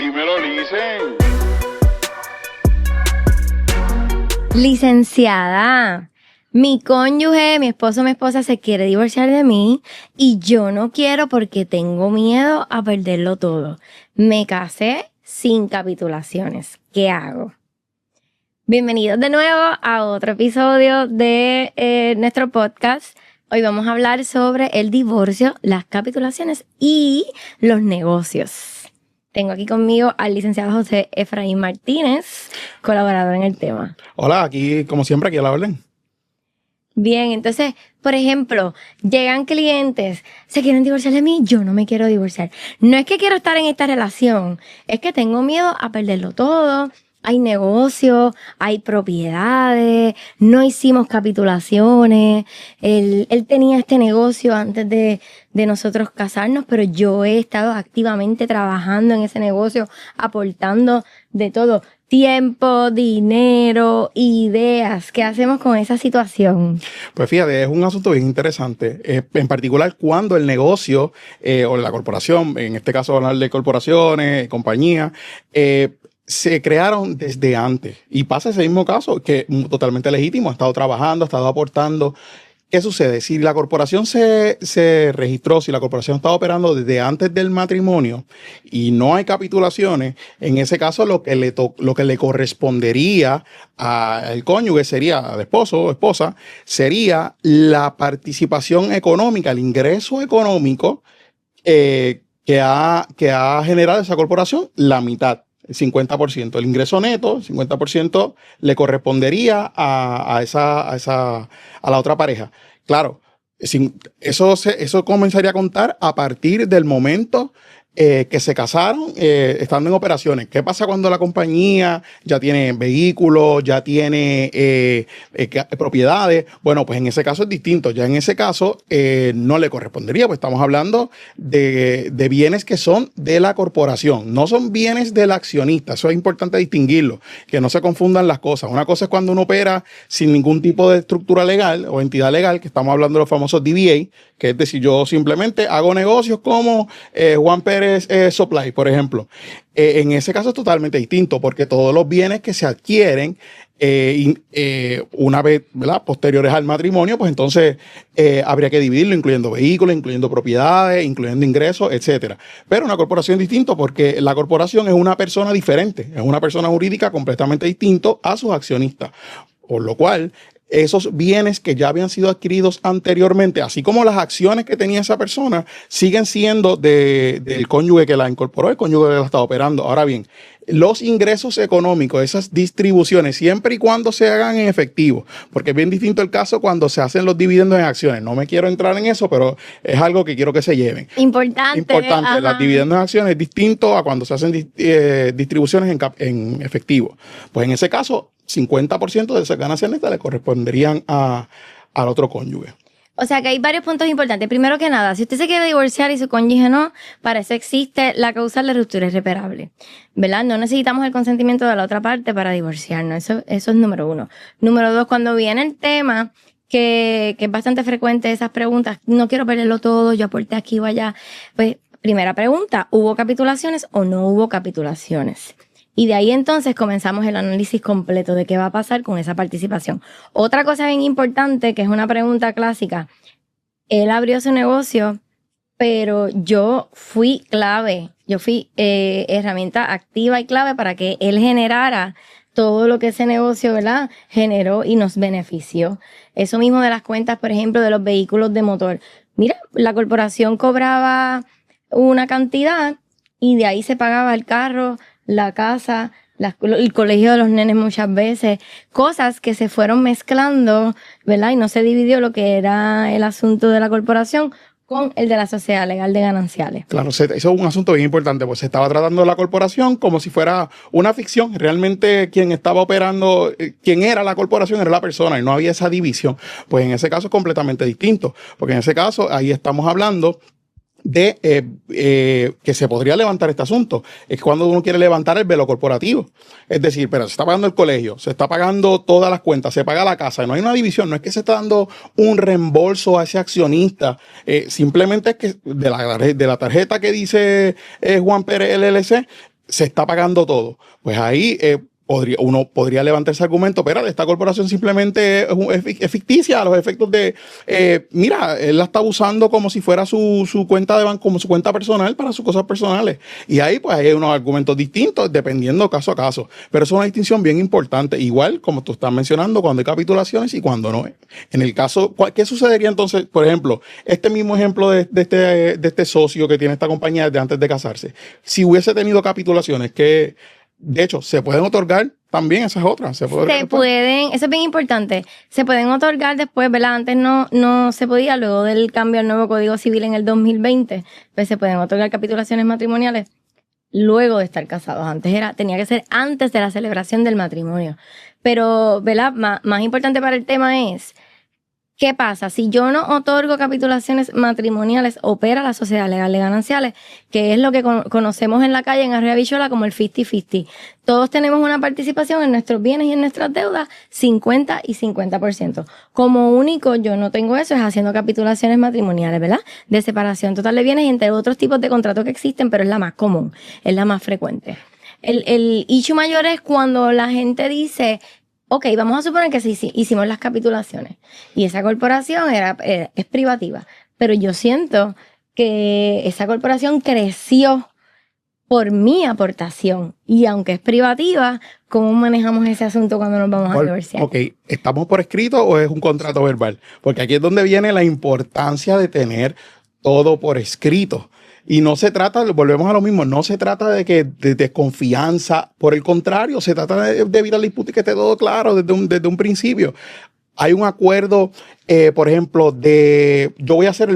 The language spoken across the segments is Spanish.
Dímelo, Licen. Licenciada, mi cónyuge, mi esposo, mi esposa se quiere divorciar de mí y yo no quiero porque tengo miedo a perderlo todo. Me casé sin capitulaciones. ¿Qué hago? Bienvenidos de nuevo a otro episodio de nuestro podcast. Hoy vamos a hablar sobre el divorcio, las capitulaciones y los negocios. Tengo aquí conmigo al licenciado José Efraín Martínez, colaborador en el tema. Hola, aquí como siempre, aquí a la orden. Bien, entonces, por ejemplo, llegan clientes, se quieren divorciar de mí, yo no me quiero divorciar. No es que quiero estar en esta relación, es que tengo miedo a perderlo todo. Hay negocios, hay propiedades, no hicimos capitulaciones. Él tenía este negocio antes de nosotros casarnos, pero yo he estado activamente trabajando en ese negocio, aportando de todo. Tiempo, dinero, ideas. ¿Qué hacemos con esa situación? Pues fíjate, es un asunto bien interesante, en particular cuando el negocio o la corporación, en este caso hablar de corporaciones, compañías, se crearon desde antes. Y pasa ese mismo caso, que es totalmente legítimo, ha estado trabajando, ha estado aportando. ¿Qué sucede? Si la corporación se registró, si la corporación estaba operando desde antes del matrimonio y no hay capitulaciones, en ese caso lo que le correspondería al cónyuge sería, al esposo o esposa, sería la participación económica, el ingreso económico que ha generado esa corporación, la mitad. El 50%, el ingreso neto, el 50% le correspondería a la otra pareja. Claro, eso comenzaría a contar a partir del momento que se casaron estando en operaciones. ¿Qué pasa cuando la compañía ya tiene vehículos, ya tiene propiedades? Bueno, pues en ese caso es distinto. Ya en ese caso no le correspondería, pues estamos hablando de bienes que son de la corporación, no son bienes del accionista. Eso es importante distinguirlo, que no se confundan las cosas. Una cosa es cuando uno opera sin ningún tipo de estructura legal o entidad legal, que estamos hablando de los famosos DBA, que es decir, yo simplemente hago negocios como Juan Pérez Supply, por ejemplo. En ese caso es totalmente distinto, porque todos los bienes que se adquieren una vez, ¿verdad?, posteriores al matrimonio, pues entonces habría que dividirlo, incluyendo vehículos, incluyendo propiedades, incluyendo ingresos, etcétera. Pero una corporación es distinto porque la corporación es una persona diferente, es una persona jurídica completamente distinto a sus accionistas, por lo cual esos bienes que ya habían sido adquiridos anteriormente, así como las acciones que tenía esa persona, siguen siendo del cónyuge que la incorporó, el cónyuge que la está operando. Ahora bien, los ingresos económicos, esas distribuciones, siempre y cuando se hagan en efectivo, porque es bien distinto el caso cuando se hacen los dividendos en acciones. No me quiero entrar en eso, pero es algo que quiero que se lleven. Importante. Ajá. Los dividendos en acciones es distinto a cuando se hacen distribuciones en efectivo. Pues en ese caso, 50% de esas ganancias netas le corresponderían al otro cónyuge. O sea que hay varios puntos importantes. Primero que nada, si usted se quiere divorciar y su cónyuge no, para eso existe la causal de ruptura irreparable, ¿verdad? No necesitamos el consentimiento de la otra parte para divorciarnos. Eso es número uno. Número dos, cuando viene el tema, que es bastante frecuente esas preguntas, no quiero perderlo todo, yo aporté aquí o allá. Pues, primera pregunta, ¿hubo capitulaciones o no hubo capitulaciones? Y de ahí entonces comenzamos el análisis completo de qué va a pasar con esa participación. Otra cosa bien importante, que es una pregunta clásica, él abrió su negocio, pero yo fui clave, yo fui herramienta activa y clave para que él generara todo lo que ese negocio, ¿verdad?, generó y nos benefició. Eso mismo de las cuentas, por ejemplo, de los vehículos de motor. Mira, la corporación cobraba una cantidad y de ahí se pagaba el carro, la casa, el colegio de los nenes muchas veces, cosas que se fueron mezclando, ¿verdad? Y no se dividió lo que era el asunto de la corporación con el de la sociedad legal de gananciales. Claro, eso es un asunto bien importante, pues se estaba tratando de la corporación como si fuera una ficción. Realmente quien estaba operando, quien era la corporación era la persona y no había esa división. Pues en ese caso es completamente distinto, porque en ese caso ahí estamos hablando de que se podría levantar este asunto. Es cuando uno quiere levantar el velo corporativo. Es decir, pero se está pagando el colegio, se está pagando todas las cuentas, se paga la casa, no hay una división, no es que se está dando un reembolso a ese accionista, simplemente es que de la tarjeta que dice Juan Pérez LLC, se está pagando todo. Pues ahí uno podría levantar ese argumento, pero esta corporación simplemente es ficticia a los efectos de, mira, él la está usando como si fuera su cuenta de banco, como su cuenta personal para sus cosas personales. Y ahí pues hay unos argumentos distintos dependiendo caso a caso. Pero es una distinción bien importante. Igual como tú estás mencionando, cuando hay capitulaciones y cuando no. En el caso, ¿qué sucedería entonces? Por ejemplo, este mismo ejemplo de este socio que tiene esta compañía desde antes de casarse. Si hubiese tenido capitulaciones que... De hecho, se pueden otorgar también, esas otras. Se pueden, eso es bien importante. Se pueden otorgar después, ¿verdad? Antes no se podía, luego del cambio al nuevo Código Civil en el 2020, pues se pueden otorgar capitulaciones matrimoniales luego de estar casados. Tenía que ser antes de la celebración del matrimonio. Pero, ¿verdad? Más importante para el tema es, ¿qué pasa? Si yo no otorgo capitulaciones matrimoniales, opera la sociedad legal de gananciales, que es lo que conocemos en la calle, en Arroyo Habichuela, como el 50-50. Todos tenemos una participación en nuestros bienes y en nuestras deudas, 50 y 50%. Como único, yo no tengo eso, es haciendo capitulaciones matrimoniales, ¿verdad? De separación total de bienes y entre otros tipos de contratos que existen, pero es la más común, es la más frecuente. El issue mayor es cuando la gente dice... Ok, vamos a suponer que sí, hicimos las capitulaciones y esa corporación es privativa, pero yo siento que esa corporación creció por mi aportación y aunque es privativa, ¿cómo manejamos ese asunto cuando nos vamos a divorciar? Ok, ¿estamos por escrito o es un contrato verbal? Porque aquí es donde viene la importancia de tener todo por escrito. Y no se trata, volvemos a lo mismo, no se trata de desconfianza, por el contrario, se trata de evitar la disputa y que esté todo claro desde un principio. Hay un acuerdo, por ejemplo, yo voy a ser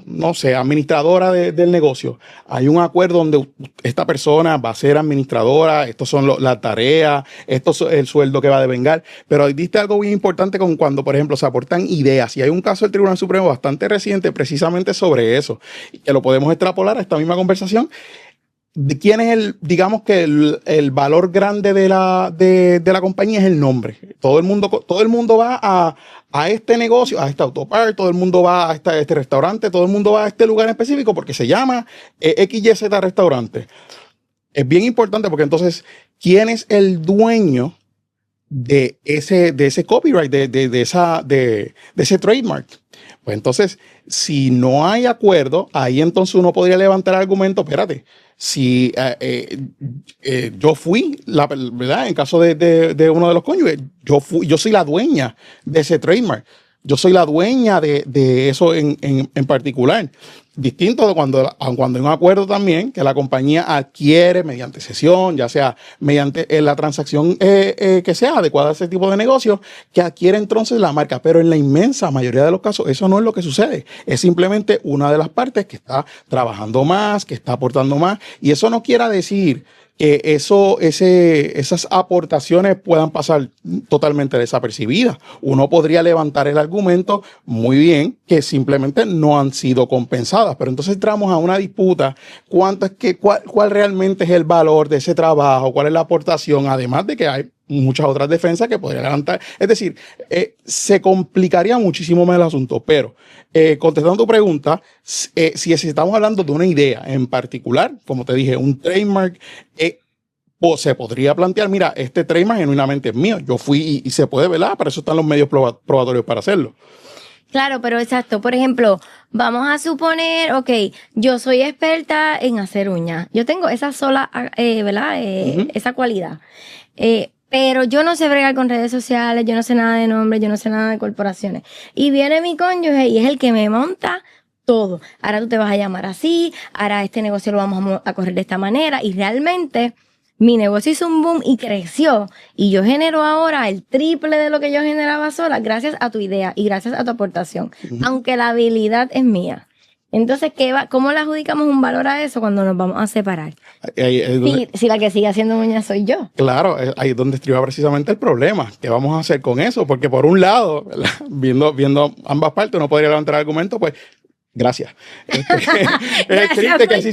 no sé, administradora del negocio. Hay un acuerdo donde esta persona va a ser administradora, estos son las tareas, esto es el sueldo que va a devengar. Pero diste algo muy importante con cuando, por ejemplo, se aportan ideas. Y hay un caso del Tribunal Supremo bastante reciente precisamente sobre eso, que lo podemos extrapolar a esta misma conversación. ¿Quién es digamos que el valor grande de la compañía es el nombre? Todo el mundo va a este negocio, a este autopart, todo el mundo va a este restaurante, todo el mundo va a este lugar en específico porque se llama XYZ Restaurante. Es bien importante porque entonces, ¿quién es el dueño de ese copyright, de ese trademark? Pues entonces, si no hay acuerdo, ahí entonces uno podría levantar el argumento, espérate, si yo fui, ¿verdad? En caso de uno de los cónyuges, yo soy la dueña de ese trademark. Yo soy la dueña de eso en particular. Distinto de cuando hay un acuerdo también que la compañía adquiere mediante cesión, ya sea mediante la transacción que sea adecuada a ese tipo de negocio, que adquiere entonces la marca. Pero en la inmensa mayoría de los casos eso no es lo que sucede. Es simplemente una de las partes que está trabajando más, que está aportando más. Y eso no quiere decir que esas aportaciones puedan pasar totalmente desapercibidas. Uno podría levantar el argumento muy bien que simplemente no han sido compensadas, pero entonces entramos a una disputa, cuál realmente es el valor de ese trabajo, cuál es la aportación, además de que hay muchas otras defensas que podría levantar. Es decir, se complicaría muchísimo más el asunto, pero contestando tu pregunta, si estamos hablando de una idea en particular, como te dije, un trademark, se podría plantear, mira, este trademark genuinamente es mío, yo fui y se puede, ¿verdad? Para eso están los medios probatorios para hacerlo. Claro, pero exacto. Por ejemplo, vamos a suponer, ok, yo soy experta en hacer uñas. Yo tengo esa sola, ¿verdad? Esa cualidad. Pero yo no sé bregar con redes sociales, yo no sé nada de nombres, yo no sé nada de corporaciones. Y viene mi cónyuge y es el que me monta todo. Ahora tú te vas a llamar así, ahora este negocio lo vamos a correr de esta manera. Y realmente mi negocio hizo un boom y creció. Y yo genero ahora el triple de lo que yo generaba sola gracias a tu idea y gracias a tu aportación. Aunque la habilidad es mía. Entonces, ¿cómo le adjudicamos un valor a eso cuando nos vamos a separar? Si la que sigue haciendo uñas soy yo. Claro, ahí es donde estriba precisamente el problema. ¿Qué vamos a hacer con eso? Porque por un lado, viendo ambas partes, uno podría levantar el argumento, pues, gracias. Es triste que así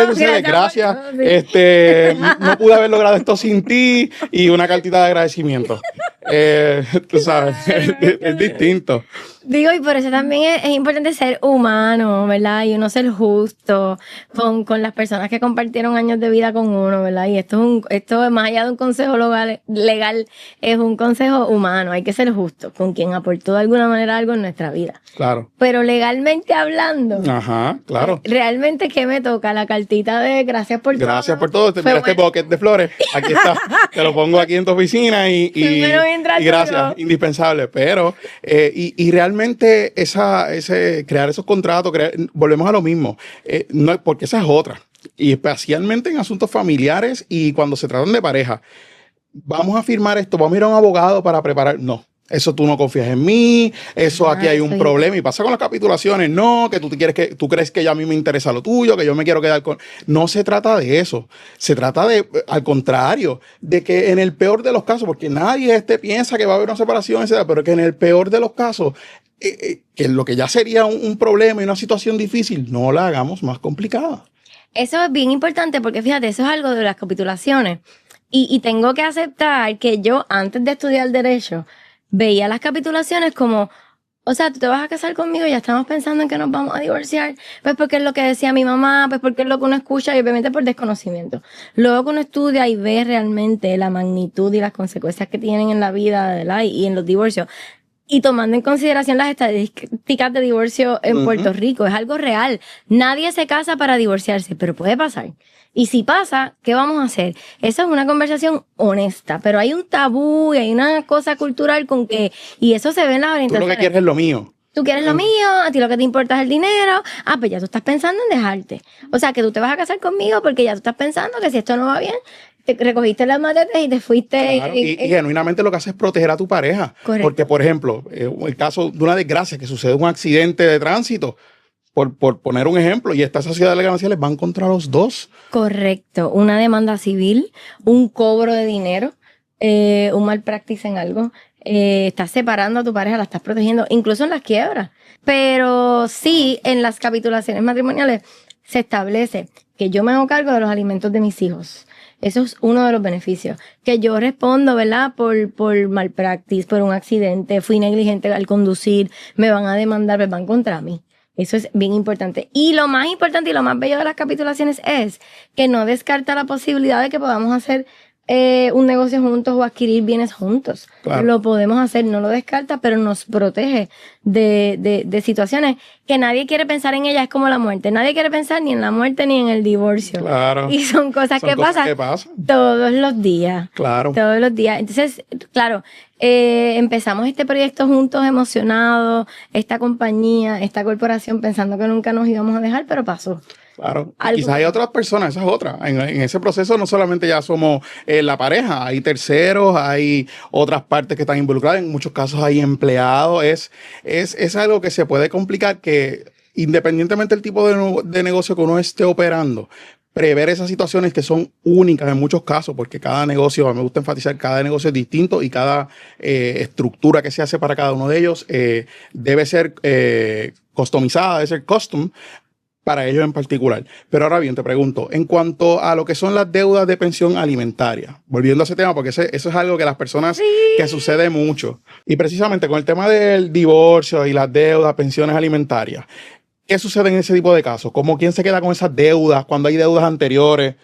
sucede. Gracias. No pude haber logrado esto sin ti y una cartita de agradecimiento. Tú sabes, es distinto. Digo, y por eso también es importante ser humano, ¿verdad? Y uno ser justo con las personas que compartieron años de vida con uno, ¿verdad? Y esto es más allá de un consejo legal, es un consejo humano. Hay que ser justo con quien aportó de alguna manera algo en nuestra vida. Claro. Pero legalmente hablando, Ajá, claro. realmente, ¿qué me toca? La cartita de gracias por todo. Gracias por todo. Fue Mira este bueno. bucket de flores. Aquí está. Te lo pongo aquí en tu oficina y Primero mientras y gracias. duró. Indispensable. Pero, y realmente crear esos contratos, volvemos a lo mismo. No, porque esa es otra. Y especialmente en asuntos familiares y cuando se tratan de pareja. Vamos a firmar esto, vamos a ir a un abogado para preparar. No. Eso tú no confías en mí, eso aquí hay un problema. Y pasa con las capitulaciones, no, que tú crees que ya a mí me interesa lo tuyo, que yo me quiero quedar con. No se trata de eso. Se trata de, al contrario, de que en el peor de los casos, porque nadie piensa que va a haber una separación, etcétera, pero que en el peor de los casos, que lo que ya sería un problema y una situación difícil, no la hagamos más complicada. Eso es bien importante porque fíjate, eso es algo de las capitulaciones. Y tengo que aceptar que yo, antes de estudiar Derecho, veía las capitulaciones como, o sea, tú te vas a casar conmigo y ya estamos pensando en que nos vamos a divorciar, pues porque es lo que decía mi mamá, pues porque es lo que uno escucha y obviamente por desconocimiento. Luego que uno estudia y ve realmente la magnitud y las consecuencias que tienen en la vida, ¿verdad? Y en los divorcios. Y tomando en consideración las estadísticas de divorcio en Puerto Rico, es algo real. Nadie se casa para divorciarse, pero puede pasar. Y si pasa, ¿qué vamos a hacer? Esa es una conversación honesta, pero hay un tabú y hay una cosa cultural con que, y eso se ve en las Tú orientaciones. lo que quieres es lo mío. Tú quieres lo mío, a ti lo que te importa es el dinero. Ah, pues ya tú estás pensando en dejarte. O sea, que tú te vas a casar conmigo porque ya tú estás pensando que si esto no va bien, te recogiste las maletas y te fuiste. Claro, y genuinamente lo que hace es proteger a tu pareja. Correcto. Porque, por ejemplo, el caso de una desgracia que sucede un accidente de tránsito, por poner un ejemplo, y estas sociedades gananciales van contra los dos. Correcto. Una demanda civil, un cobro de dinero, un malpractice en algo. Estás separando a tu pareja, la estás protegiendo, incluso en las quiebras. Pero sí, en las capitulaciones matrimoniales se establece que yo me hago cargo de los alimentos de mis hijos. Eso es uno de los beneficios. Que yo respondo, ¿verdad? Por malpractice, por un accidente, fui negligente al conducir, me van a demandar, me van contra mí. Eso es bien importante. Y lo más importante y lo más bello de las capitulaciones es que no descarta la posibilidad de que podamos hacer un negocio juntos o adquirir bienes juntos. Claro. Lo podemos hacer, no lo descarta, pero nos protege de situaciones que nadie quiere pensar en ellas. Es como la muerte. Nadie quiere pensar ni en la muerte ni en el divorcio. Claro. Y son cosas que pasan todos los días. Claro. Todos los días. Entonces, claro, empezamos este proyecto juntos, emocionados, esta compañía, esta corporación, pensando que nunca nos íbamos a dejar, pero pasó. Claro. Quizás hay otras personas, esa es otra. En ese proceso no solamente ya somos la pareja, hay terceros, hay otras partes que están involucradas, en muchos casos hay empleados. Es algo que se puede complicar, que independientemente del tipo de negocio que uno esté operando, prever esas situaciones que son únicas en muchos casos, porque cada negocio, me gusta enfatizar, cada negocio es distinto y cada estructura que se hace para cada uno de ellos debe ser customizada, debe ser custom para ellos en particular. Pero ahora bien, te pregunto, en cuanto a lo que son las deudas de pensión alimentaria, volviendo a ese tema, porque eso es algo que las personas, que sucede mucho, y precisamente con el tema del divorcio y las deudas, pensiones alimentarias, ¿qué sucede en ese tipo de casos? ¿Cómo quién se queda con esas deudas cuando hay deudas anteriores?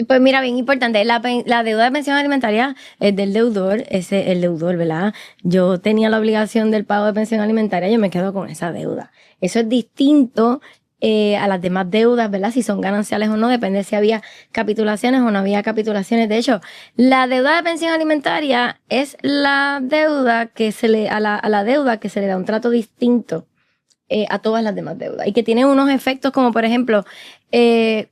Pues mira, bien importante, la deuda de pensión alimentaria es del deudor, el deudor, ¿verdad? Yo tenía la obligación del pago de pensión alimentaria, yo me quedo con esa deuda. Eso es distinto a las demás deudas, ¿verdad? Si son gananciales o no, depende si había capitulaciones o no había capitulaciones. De hecho, la deuda de pensión alimentaria es la deuda que a la deuda que se le da un trato distinto a todas las demás deudas y que tiene unos efectos como, por ejemplo,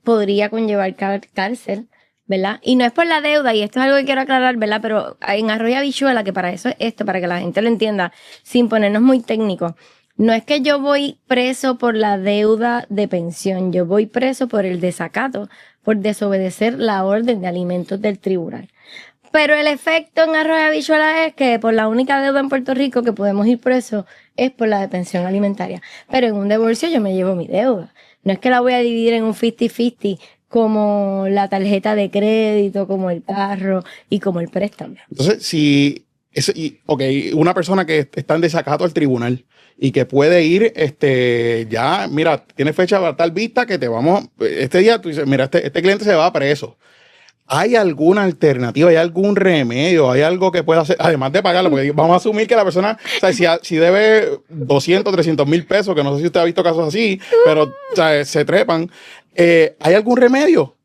podría conllevar cárcel, ¿verdad? Y no es por la deuda, y esto es algo que quiero aclarar, ¿verdad? Pero en arroz y habichuela, que para eso es esto, para que la gente lo entienda, sin ponernos muy técnicos. No es que yo voy preso por la deuda de pensión, yo voy preso por el desacato, por desobedecer la orden de alimentos del tribunal. Pero el efecto en arroz y habichuela es que por la única deuda en Puerto Rico que podemos ir presos es por la de pensión alimentaria. Pero en un divorcio yo me llevo mi deuda. No es que la voy a dividir en un 50-50 como la tarjeta de crédito, como el carro y como el préstamo. Entonces, si Ok, una persona que está en desacato al tribunal y que puede ir, ya, mira, tiene fecha para tal vista que te vamos, este día tú dices, mira, este cliente se va preso. ¿Hay alguna alternativa? ¿Hay algún remedio? ¿Hay algo que pueda hacer? Además de pagarlo, porque vamos a asumir que la persona, o sea, si debe 200, 300 mil pesos, que no sé si usted ha visto casos así, pero o sea, se trepan. ¿Hay algún remedio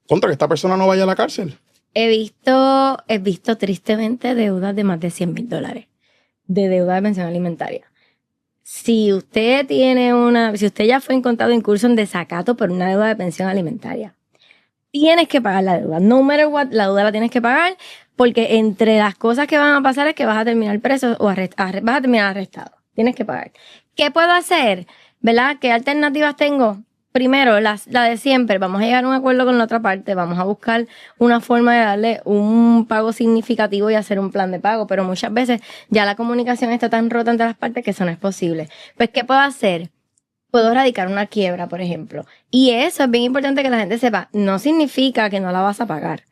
contra que esta persona no vaya a la cárcel? He visto tristemente deudas de más de $100,000 de deuda de pensión alimentaria. Si usted ya fue encontrado incurso en desacato por una deuda de pensión alimentaria, tienes que pagar la deuda. No matter what, la deuda la tienes que pagar, porque entre las cosas que van a pasar es que vas a terminar preso o vas a terminar arrestado. Tienes que pagar. ¿Qué puedo hacer? ¿Verdad? ¿Qué alternativas tengo? Primero, la de siempre. Vamos a llegar a un acuerdo con la otra parte. Vamos a buscar una forma de darle un pago significativo y hacer un plan de pago. Pero muchas veces ya la comunicación está tan rota entre las partes que eso no es posible. Pues, ¿qué puedo hacer? Puedo radicar una quiebra, por ejemplo. Y eso es bien importante que la gente sepa. No significa que no la vas a pagar.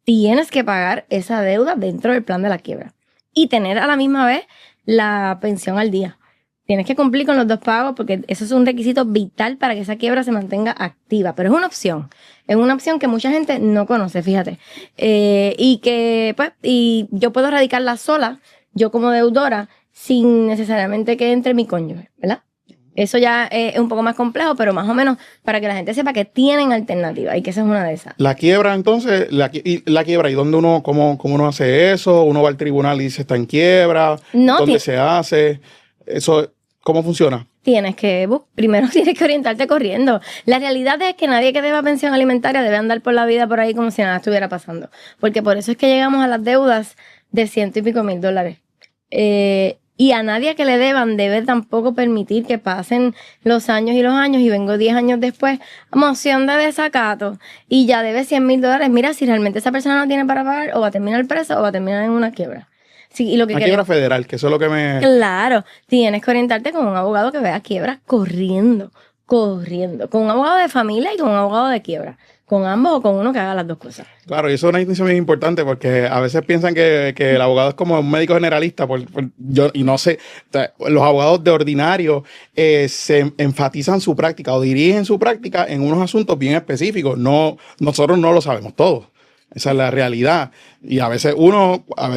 Tienes que pagar esa deuda dentro del plan de la quiebra. Y tener a la misma vez la pensión al día. Tienes que cumplir con los dos pagos porque eso es un requisito vital para que esa quiebra se mantenga activa. Pero es una opción. Es una opción que mucha gente no conoce, fíjate. Y yo puedo radicarla sola, yo como deudora, sin necesariamente que entre mi cónyuge, ¿verdad? Eso ya es un poco más complejo, pero más o menos para que la gente sepa que tienen alternativa y que esa es una de esas. La quiebra, entonces, la quiebra, ¿y dónde cómo uno hace eso? ¿Uno va al tribunal y dice está en quiebra? No, ¿Dónde se hace? Eso, ¿cómo funciona? Primero tienes que orientarte corriendo. La realidad es que nadie que deba pensión alimentaria debe andar por la vida por ahí como si nada estuviera pasando. Porque por eso es que llegamos a las deudas de $100 y pico mil. Y a nadie que le deban debe tampoco permitir que pasen los años y vengo 10 años después, moción de desacato y ya debe $100,000. Mira, si realmente esa persona no tiene para pagar, o va a terminar presa o va a terminar en una quiebra. Sí, y lo que Una quiebra federal, que eso es lo que me... Claro, tienes que orientarte con un abogado que vea quiebra corriendo, con un abogado de familia y con un abogado de quiebra. Con ambos o con uno que haga las dos cosas. Claro, y eso es una distinción bien importante porque a veces piensan que el abogado es como un médico generalista. Y no sé, o sea, los abogados de ordinario se enfatizan su práctica o dirigen su práctica en unos asuntos bien específicos. Nosotros no lo sabemos todo. Esa es la realidad. Y a veces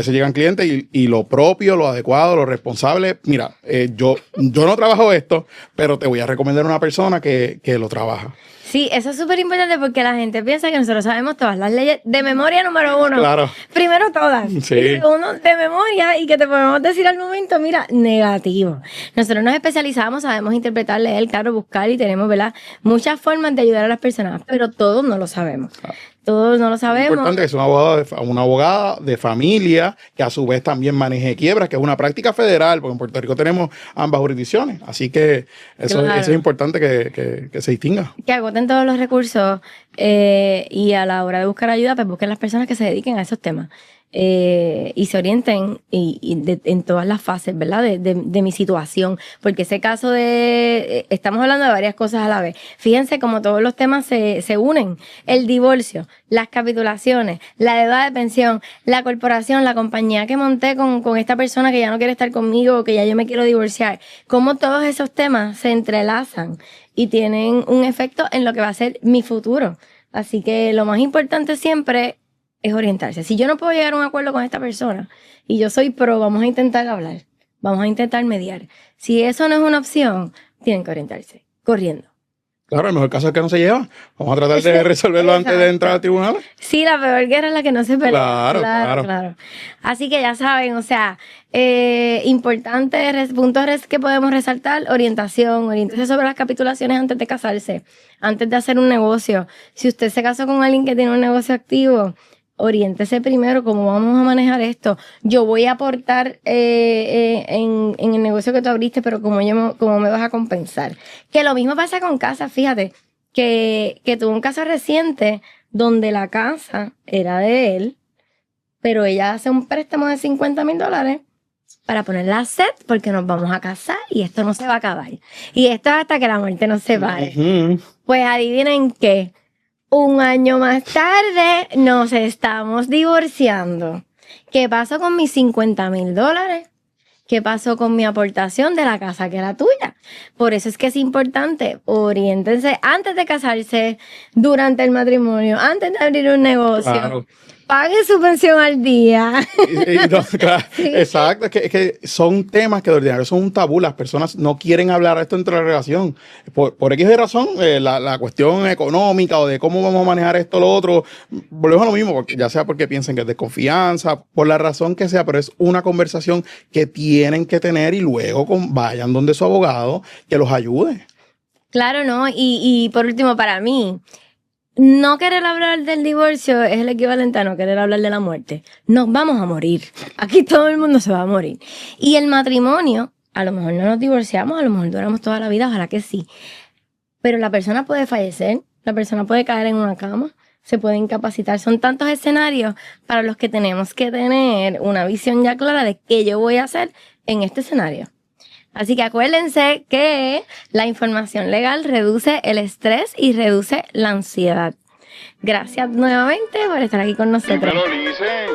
llegan clientes y lo propio, lo adecuado, lo responsable. Mira, yo no trabajo esto, pero te voy a recomendar una persona que lo trabaja. Sí, eso es súper importante porque la gente piensa que nosotros sabemos todas las leyes de memoria número uno. Claro. Primero todas. Sí. Y segundo, de memoria y que te podemos decir al momento, mira, negativo. Nosotros nos especializamos, sabemos interpretar, leer, claro, buscar y tenemos, ¿verdad? Muchas formas de ayudar a las personas, pero todos no lo sabemos. Todos no lo sabemos. Es importante que sea una abogada de familia que a su vez también maneje quiebras, que es una práctica federal, porque en Puerto Rico tenemos ambas jurisdicciones. Así que eso es importante que se distinga. Que agoten todos los recursos y a la hora de buscar ayuda, pues busquen las personas que se dediquen a esos temas. Y se orienten en todas las fases, ¿verdad? De mi situación, porque ese caso estamos hablando de varias cosas a la vez. Fíjense cómo todos los temas se unen: el divorcio, las capitulaciones, la deuda de pensión, la corporación, la compañía que monté con esta persona que ya no quiere estar conmigo, que ya yo me quiero divorciar. Cómo todos esos temas se entrelazan y tienen un efecto en lo que va a ser mi futuro. Así que lo más importante siempre es orientarse. Si yo no puedo llegar a un acuerdo con esta persona y yo soy pro, vamos a intentar hablar, vamos a intentar mediar. Si eso no es una opción, tienen que orientarse, corriendo. Claro, el mejor caso es que no se lleva. Vamos a tratar de resolverlo antes de entrar al tribunal. Sí, la peor guerra es la que no se pelea. Claro. Así que ya saben, o sea, importantes puntos que podemos resaltar: oriéntese sobre las capitulaciones antes de casarse, antes de hacer un negocio. Si usted se casó con alguien que tiene un negocio activo, oriéntese primero cómo vamos a manejar esto. Yo voy a aportar en el negocio que tú abriste, pero cómo me vas a compensar. Que lo mismo pasa con casa. Fíjate que tuve un caso reciente donde la casa era de él, pero ella hace un préstamo de $50,000 para ponerla a set porque nos vamos a casar y esto no se va a acabar. Y esto es hasta que la muerte nos separe. Pues adivinen qué. Un año más tarde nos estamos divorciando. ¿Qué pasó con mis $50,000? ¿Qué pasó con mi aportación de la casa que era tuya? Por eso es que es importante, oriéntense antes de casarse, durante el matrimonio, antes de abrir un negocio. Claro. Paguen su pensión al día. No, claro, Sí. exacto, es que son temas que de ordinario son un tabú, las personas no quieren hablar esto dentro de la relación. Por X de razón, la cuestión económica o de cómo vamos a manejar esto o lo otro, volvemos a lo mismo, porque ya sea porque piensen que es desconfianza, por la razón que sea, pero es una conversación que tienen que tener y luego vayan donde su abogado que los ayude. Claro, ¿no? Y por último, para mí, no querer hablar del divorcio es el equivalente a no querer hablar de la muerte. Nos vamos a morir. Aquí todo el mundo se va a morir. Y el matrimonio, a lo mejor no nos divorciamos, a lo mejor duramos toda la vida, ojalá que sí. Pero la persona puede fallecer, la persona puede caer en una cama, se puede incapacitar. Son tantos escenarios para los que tenemos que tener una visión ya clara de qué yo voy a hacer en este escenario. Así que acuérdense que la información legal reduce el estrés y reduce la ansiedad. Gracias nuevamente por estar aquí con nosotros. Dímelo, Lice.